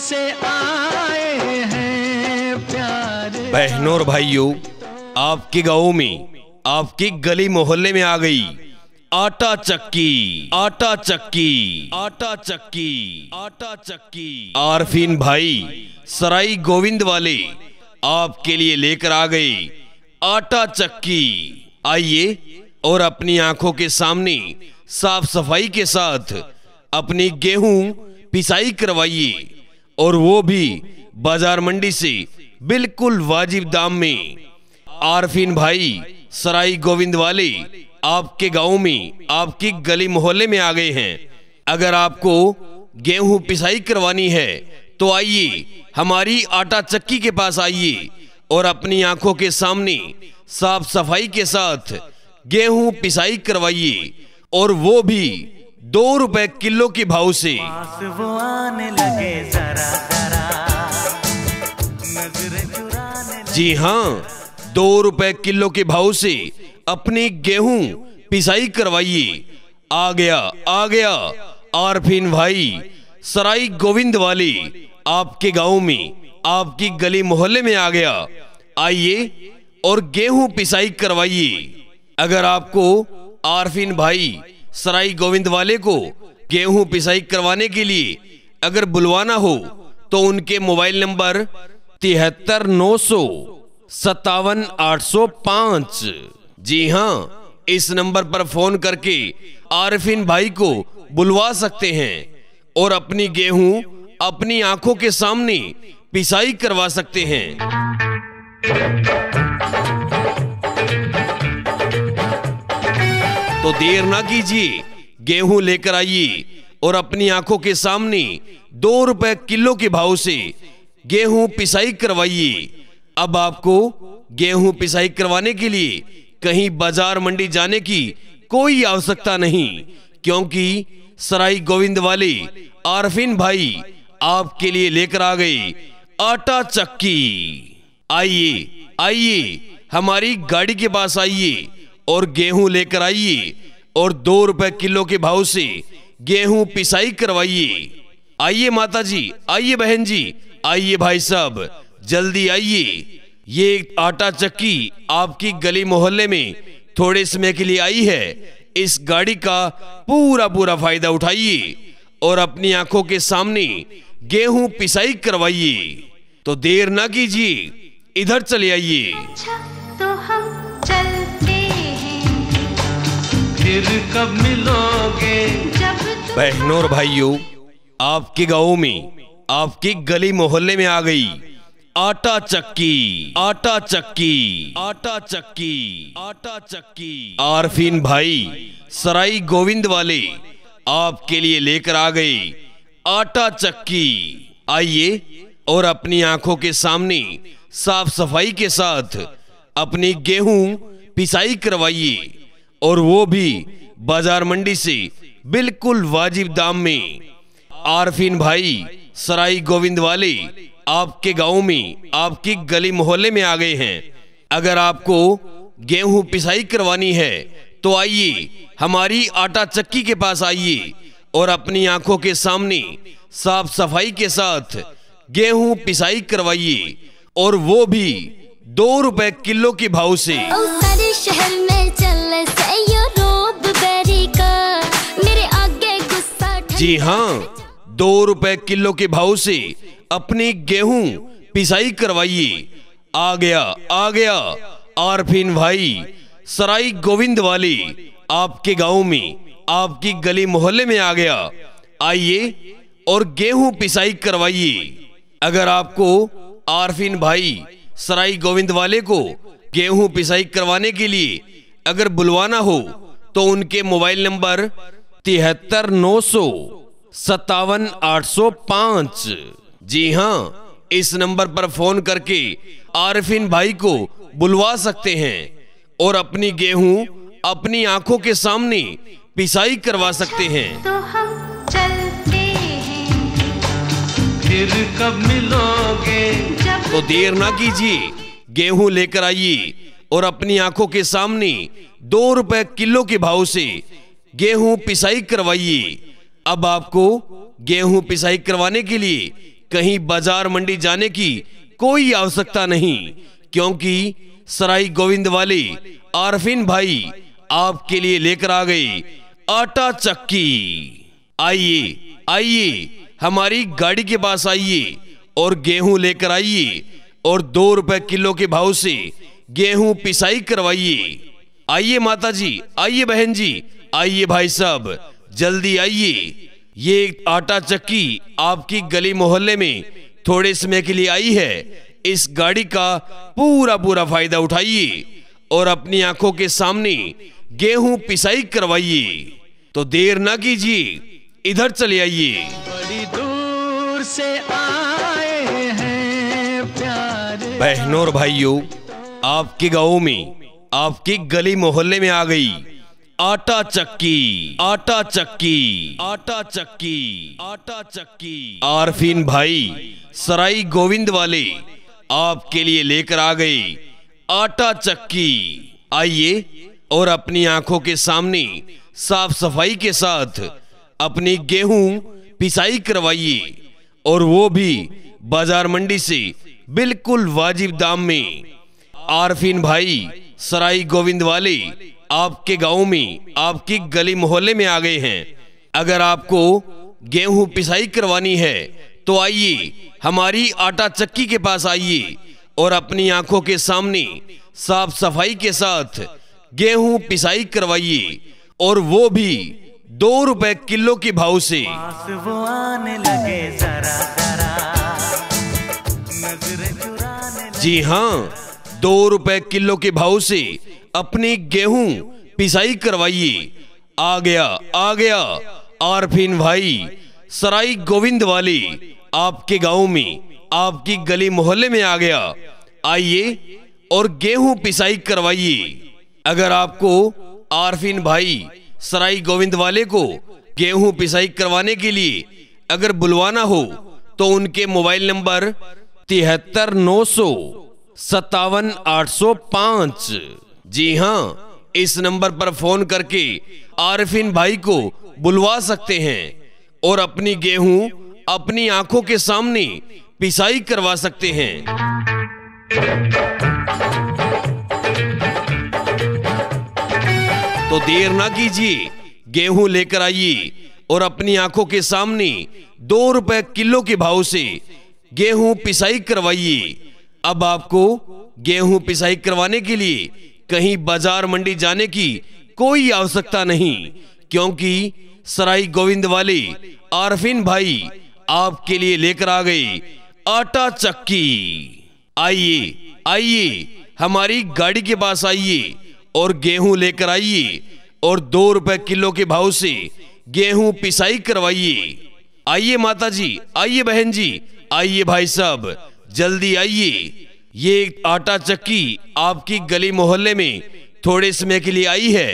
से आए हैं प्यारे। बहनों और भाइयों, आपके गांव में, आपकी गली मोहल्ले में आ गई आटा चक्की, आटा चक्की, आटा चक्की, आटा चक्की। आरफीन भाई सराई गोविंद वाले आपके लिए लेकर आ गए आटा चक्की। आइए और अपनी आंखों के सामने साफ सफाई के साथ अपनी गेहूं पिसाई करवाइए, और वो भी बाजार मंडी से बिल्कुल वाजिब दाम में। आरफीन भाई सराई गोविंद वाले आपके गांव में, आपकी गली मोहल्ले में आ गए हैं। अगर आपको गेहूं पिसाई करवानी है तो आइए हमारी आटा चक्की के पास आइए और अपनी आंखों के सामने साफ सफाई के साथ गेहूं पिसाई करवाइए, और वो भी 2 रुपए किलो के भाव से। वो आने लगे जरा जरा, नजरें चुराने लगे। जी हाँ, 2 रुपए किलो के भाव से अपनी गेहूं पिसाई करवाइए। आ गया आरफीन भाई सराई गोविंद वाले आपके गांव में, आपकी गली मोहल्ले में आ गया। आइए और गेहूं पिसाई करवाइए। अगर आपको आरफीन भाई सराई गोविंद वाले को गेहूं पिसाई करवाने के लिए अगर बुलवाना हो तो उनके मोबाइल नंबर 7390577805। जी हाँ, इस नंबर पर फोन करके आरफीन भाई को बुलवा सकते हैं और अपनी गेहूं अपनी आंखों के सामने पिसाई करवा सकते हैं। तो देर ना कीजिए, गेहूं लेकर आइए और अपनी आंखों के सामने 2 रुपए किलो के भाव से गेहूं पिसाई करवाइए। अब आपको गेहूं पिसाई करवाने के लिए कहीं बाजार मंडी जाने की कोई आवश्यकता नहीं, क्योंकि सराई गोविंद वाले आरफीन भाई आपके लिए लेकर आ गए आटा चक्की। आइए हमारी गाड़ी के पास आइए और गेहूं लेकर आइए और 2 रुपए किलो के भाव से गेहूं पिसाई करवाइए। आइए माता जी, आइए बहन जी, आइए भाई साहब, जल्दी आइए। ये आटा चक्की आपकी गली मोहल्ले में थोड़े समय के लिए आई है। इस गाड़ी का पूरा फायदा उठाइए और अपनी आंखों के सामने गेहूं पिसाई करवाइए। तो देर ना कीजिए, इधर चले आइए। तो हम चलते हैं, फिर कब मिलोगे? जब बहनों और भाइयों, आपके गांव में, आपकी गली मोहल्ले में आ गई आटा चक्की, आटा चक्की, आटा चक्की, आटा चक्की। आरफीन भाई सराई गोविंद वाले आपके लिए लेकर आ गए आटा चक्की। आइए और अपनी आंखों के सामने साफ सफाई के साथ अपनी गेहूं पिसाई करवाइए, और वो भी बाजार मंडी से बिल्कुल वाजिब दाम में। आरफीन भाई सराई गोविंद वाले आपके गांव में, आपकी गली मोहल्ले में आ गए हैं। अगर आपको गेहूं पिसाई करवानी है तो आइए हमारी आटा चक्की के पास आइए और अपनी आंखों के सामने साफ सफाई के साथ गेहूं पिसाई करवाइए, और वो भी 2 रुपए किलो के भाव से। सारे शहर में चले से यूरोप बेरी का, मेरे आगे गुस्सा। जी हाँ, 2 रुपए किलो के भाव से अपनी गेहूं पिसाई करवाइए। आ गया आरफीन भाई सराई गोविंद वाले आपके गांव में, आपकी गली मोहल्ले में आ गया। आइए और गेहूं पिसाई करवाइए। अगर आपको आरफीन भाई सराई गोविंद वाले को गेहूं पिसाई करवाने के लिए अगर बुलवाना हो तो उनके मोबाइल नंबर 7390577805। जी हाँ, इस नंबर पर फोन करके आरफीन भाई को बुलवा सकते हैं और अपनी गेहूं अपनी आंखों के सामने पिसाई करवा सकते हैं। तो हम चलते हैं, फिर कब मिलोगे? जब तो देर ना कीजिए, गेहूं लेकर आइए और अपनी आंखों के सामने 2 रुपए किलो के भाव से गेहूं पिसाई करवाइए। अब आपको गेहूं पिसाई करवाने के लिए कहीं बाजार मंडी जाने की कोई आवश्यकता नहीं, क्योंकि सराई गोविंद वाले आरफीन भाई आपके लिए लेकर आ गए आटा चक्की। आइए आइए हमारी गाड़ी के पास आइए और गेहूं लेकर आइए और 2 रुपए किलो के भाव से गेहूं पिसाई करवाइए। आइए माता जी, आइए बहन जी, आइए भाई साहब, जल्दी आइए। ये आटा चक्की आपकी गली मोहल्ले में थोड़े समय के लिए आई है। इस गाड़ी का पूरा फायदा उठाइए और अपनी आंखों के सामने गेहूं पिसाई करवाइए। तो देर ना कीजिए, इधर चले आइए। बड़ी दूर से आए हैं प्यारे। बहनों और भाइयों, आपके गांव में, आपकी गली मोहल्ले में आ गई आटा चक्की, आटा चक्की, आटा चक्की, आटा चक्की। आरफीन भाई सराई गोविंद वाले आपके लिए लेकर आ गए आटा चक्की। आइए और अपनी आंखों के सामने साफ सफाई के साथ अपनी गेहूं पिसाई करवाइए, और वो भी बाजार मंडी से बिल्कुल वाजिब दाम में। आरफीन भाई सराई गोविंद वाले आपके गांव में, आपकी गली मोहल्ले में आ गए हैं। अगर आपको गेहूं पिसाई करवानी है तो आइए हमारी आटा चक्की के पास आइए और अपनी आंखों के सामने साफ सफाई के साथ गेहूं पिसाई करवाइए, और वो भी 2 रुपए किलो के भाव से। पास वो आने लगे जरा जरा, नजरें चुराने जी हाँ, 2 रुपए किलो के भाव से अपनी गेहूं पिसाई करवाइए। आ गया आरफीन भाई सराई गोविंद वाले आपके गांव में, आपकी गली मोहल्ले में आ गया। आइए और गेहूं पिसाई करवाइए। अगर आपको आरफीन भाई सराई गोविंद वाले को गेहूं पिसाई करवाने के लिए अगर बुलवाना हो तो उनके मोबाइल नंबर 73 900 57 805। जी हाँ, इस नंबर पर फोन करके आरफीन भाई को बुलवा सकते हैं और अपनी गेहूं अपनी आंखों के सामने पिसाई करवा सकते हैं। तो देर ना कीजिए, गेहूं लेकर आइए और अपनी आंखों के सामने 2 रुपए किलो के भाव से गेहूं पिसाई करवाइए। अब आपको गेहूं पिसाई करवाने के लिए कहीं बाजार मंडी जाने की कोई आवश्यकता नहीं, क्योंकि सराई गोविंद वाले आरफीन भाई आपके लिए लेकर आ गए आटा चक्की। आइए आइए हमारी गाड़ी के पास आइए और गेहूं लेकर आइए और 2 रुपए किलो के भाव से गेहूं पिसाई करवाइए। आइए माता जी, आइए बहन जी, आइए भाई साहब, जल्दी आइए। ये आटा चक्की आपकी गली मोहल्ले में थोड़े समय के लिए आई है।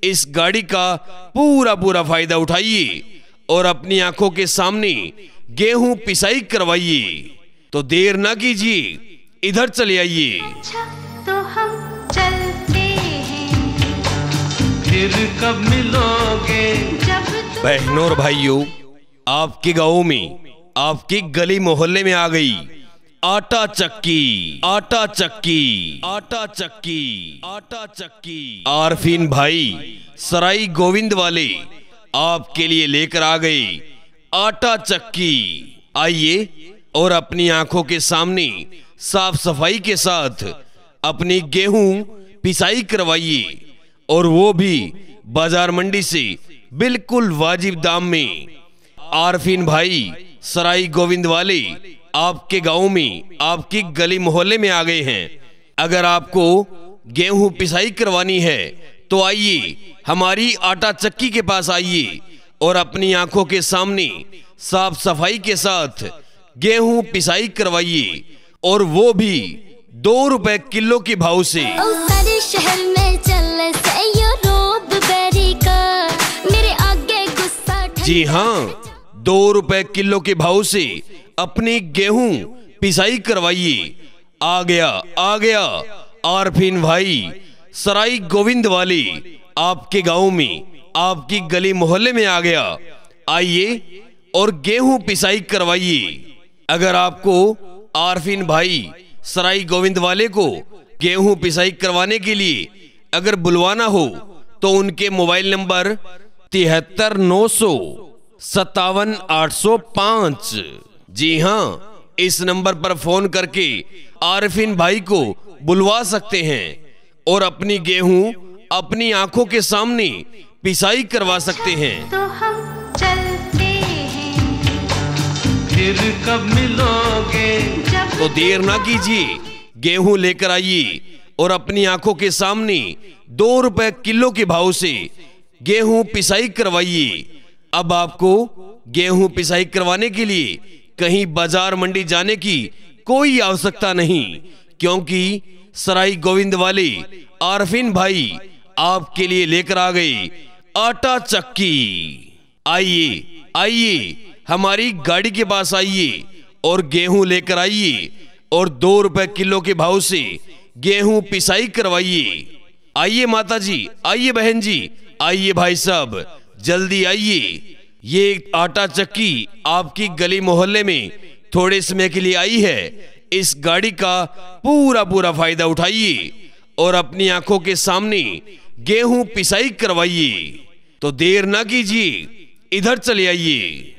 इस गाड़ी का पूरा फायदा उठाइए और अपनी आंखों के सामने गेहूं पिसाई करवाइए। तो देर ना कीजिए, इधर चले आइए। अच्छा तो हम चलते हैं, फिर कब मिलोगे? जब बहनों और भाइयों, आपके गांव में, आपकी गली मोहल्ले में आ गई आटा चक्की, आटा चक्की, आटा चक्की, आटा चक्की। आरफीन भाई सराई गोविंद वाले आपके लिए लेकर आ गए आटा चक्की। आइए और अपनी आंखों के सामने साफ सफाई के साथ अपनी गेहूं पिसाई करवाइए, और वो भी बाजार मंडी से बिल्कुल वाजिब दाम में। आरफीन भाई सराई गोविंद वाले आपके गांव में, आपकी गली मोहल्ले में आ गए हैं। अगर आपको गेहूं पिसाई करवानी है तो आइए हमारी आटा चक्की के पास आइए और अपनी आंखों के सामने साफ सफाई के साथ गेहूं पिसाई करवाइए, और वो भी 2 रुपए किलो के भाव से। ओ सारे शहर में चल से यो रोब बेरी का, मेरे आगे गुस्सा जी हाँ, 2 रुपए किलो के भाव से अपनी गेहूं पिसाई करवाइए। आ गया आरफीन भाई सराई गोविंद वाले आपके गांव में, आपकी गली मोहल्ले में आ गया। आइए और गेहूं पिसाई करवाइए। अगर आपको आरफीन भाई सराई गोविंद वाले को गेहूं पिसाई करवाने के लिए अगर बुलवाना हो तो उनके मोबाइल नंबर 73,957,805। जी हाँ, इस नंबर पर फोन करके आरफीन भाई को बुलवा सकते हैं और अपनी गेहूं अपनी आंखों के सामने पिसाई करवा सकते हैं। तो हम चलते हैं, फिर कब मिलोगे? जब तो देर ना कीजिए, गेहूं लेकर आइए और अपनी आंखों के सामने 2 रुपए किलो के भाव से गेहूं पिसाई करवाइए। अब आपको गेहूं पिसाई करवाने के लिए कहीं बाजार मंडी जाने की कोई आवश्यकता नहीं, क्योंकि सराई गोविंद वाले आरफीन भाई आपके लिए लेकर आ गए आटा चक्की। आइए आइए, हमारी गाड़ी के पास आइए और गेहूं लेकर आइए और 2 रुपए किलो के भाव से गेहूं पिसाई करवाइए। आइए माता जी, आइए बहन जी, आइए भाई साहब, जल्दी आइए। ये आटा चक्की आपकी गली मोहल्ले में थोड़े समय के लिए आई है। इस गाड़ी का पूरा फायदा उठाइए और अपनी आंखों के सामने गेहूं पिसाई करवाइए। तो देर ना कीजिए, इधर चले आइए।